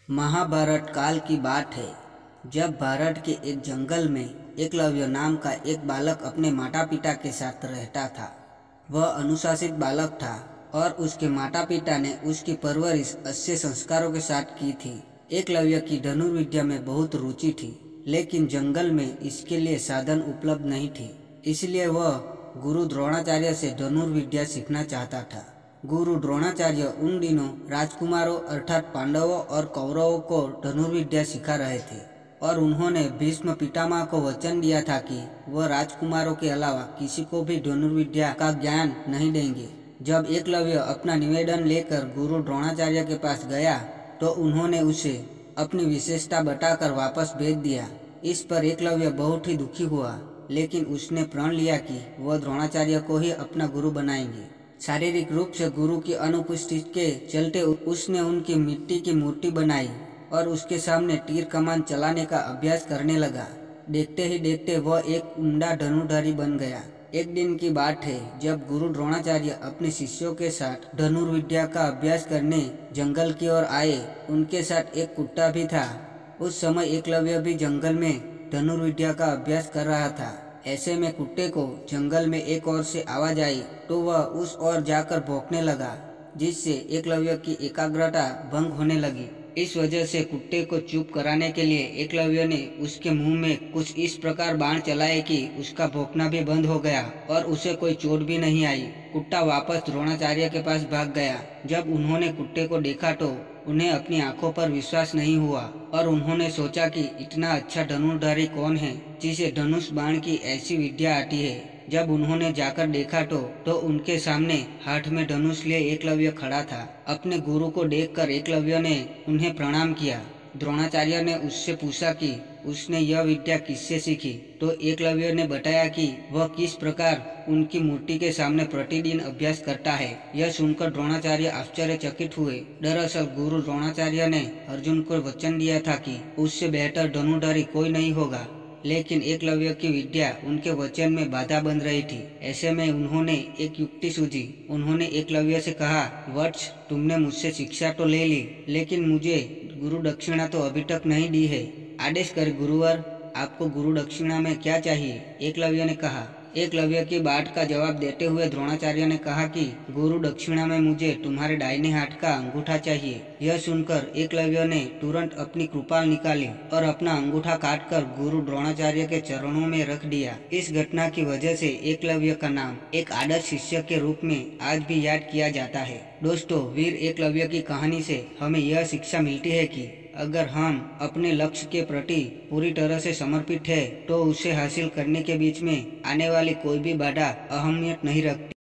महाभारत काल की बात है जब भारत के एक जंगल में एकलव्य नाम का एक बालक अपने माता पिता के साथ रहता था। वह अनुशासित बालक था और उसके माता पिता ने उसकी परवरिश अच्छे संस्कारों के साथ की थी। एकलव्य की धनुर्विद्या में बहुत रुचि थी, लेकिन जंगल में इसके लिए साधन उपलब्ध नहीं थे। इसलिए वह गुरु द्रोणाचार्य से धनुर्विद्या सीखना चाहता था। गुरु द्रोणाचार्य उन दिनों राजकुमारों अर्थात पांडवों और कौरवों को धनुर्विद्या सिखा रहे थे और उन्होंने भीष्म पितामह को वचन दिया था कि वह राजकुमारों के अलावा किसी को भी धनुर्विद्या का ज्ञान नहीं देंगे। जब एकलव्य अपना निवेदन लेकर गुरु द्रोणाचार्य के पास गया तो उन्होंने उसे अपनी विशेषता बताकर वापस भेज दिया। इस पर एकलव्य बहुत ही दुखी हुआ, लेकिन उसने प्रण लिया कि वह द्रोणाचार्य को ही अपना गुरु बनाएंगे। शारीरिक रूप से गुरु की अनुपस्थिति के चलते उसने उनकी मिट्टी की मूर्ति बनाई और उसके सामने तीर कमान चलाने का अभ्यास करने लगा। देखते ही देखते वह एक उम्दा धनुर्धारी बन गया। एक दिन की बात है जब गुरु द्रोणाचार्य अपने शिष्यों के साथ धनुर्विद्या का अभ्यास करने जंगल की ओर आए। उनके साथ एक कुत्ता भी था। उस समय एकलव्य भी जंगल में धनुर्विद्या का अभ्यास कर रहा था। ऐसे में कुत्ते को जंगल में एक ओर से आवाज आई तो वह उस ओर जाकर भौंकने लगा, जिससे एकलव्य की एकाग्रता भंग होने लगी। इस वजह से कुत्ते को चुप कराने के लिए एकलव्य ने उसके मुंह में कुछ इस प्रकार बाण चलाए कि उसका भौंकना भी बंद हो गया और उसे कोई चोट भी नहीं आई। कुत्ता वापस द्रोणाचार्य के पास भाग गया। जब उन्होंने कुत्ते को देखा तो उन्हें अपनी आंखों पर विश्वास नहीं हुआ और उन्होंने सोचा कि इतना अच्छा धनुर्धारी कौन है जिसे धनुष बाण की ऐसी विद्या आती है। जब उन्होंने जाकर देखा तो उनके सामने हाथ में धनुष लिए एकलव्य खड़ा था। अपने गुरु को देखकर एकलव्य ने उन्हें प्रणाम किया। द्रोणाचार्य ने उससे पूछा कि उसने यह विद्या किससे सीखी, तो एकलव्य ने बताया कि वह किस प्रकार उनकी मूर्ति के सामने प्रतिदिन अभ्यास करता है। यह सुनकर द्रोणाचार्य आश्चर्यचकित हुए। दरअसल गुरु द्रोणाचार्य ने अर्जुन को वचन दिया था कि उससे बेहतर धनुर्धारी कोई नहीं होगा, लेकिन एकलव्य की विद्या उनके वचन में बाधा बन रही थी। ऐसे में उन्होंने एक युक्ति सूझी। उन्होंने एकलव्य से कहा, वत्स, तुमने मुझसे शिक्षा तो ले ली, लेकिन मुझे गुरु दक्षिणा तो अभी तक नहीं दी है। आदेश कर गुरुवर, आपको गुरु दक्षिणा में क्या चाहिए? एकलव्य ने कहा। एकलव्य की बात का जवाब देते हुए द्रोणाचार्य ने कहा कि गुरु दक्षिणा में मुझे तुम्हारे दाहिने हाथ का अंगूठा चाहिए। यह सुनकर एकलव्य ने तुरंत अपनी कृपाल निकाली और अपना अंगूठा काटकर गुरु द्रोणाचार्य के चरणों में रख दिया। इस घटना की वजह से एकलव्य का नाम एक आदर्श शिष्य के रूप में आज भी याद किया जाता है। दोस्तों, वीर एकलव्य की कहानी से हमें यह शिक्षा मिलती है कि अगर हम अपने लक्ष्य के प्रति पूरी तरह से समर्पित है तो उसे हासिल करने के बीच में आने वाली कोई भी बाधा अहमियत नहीं रखती।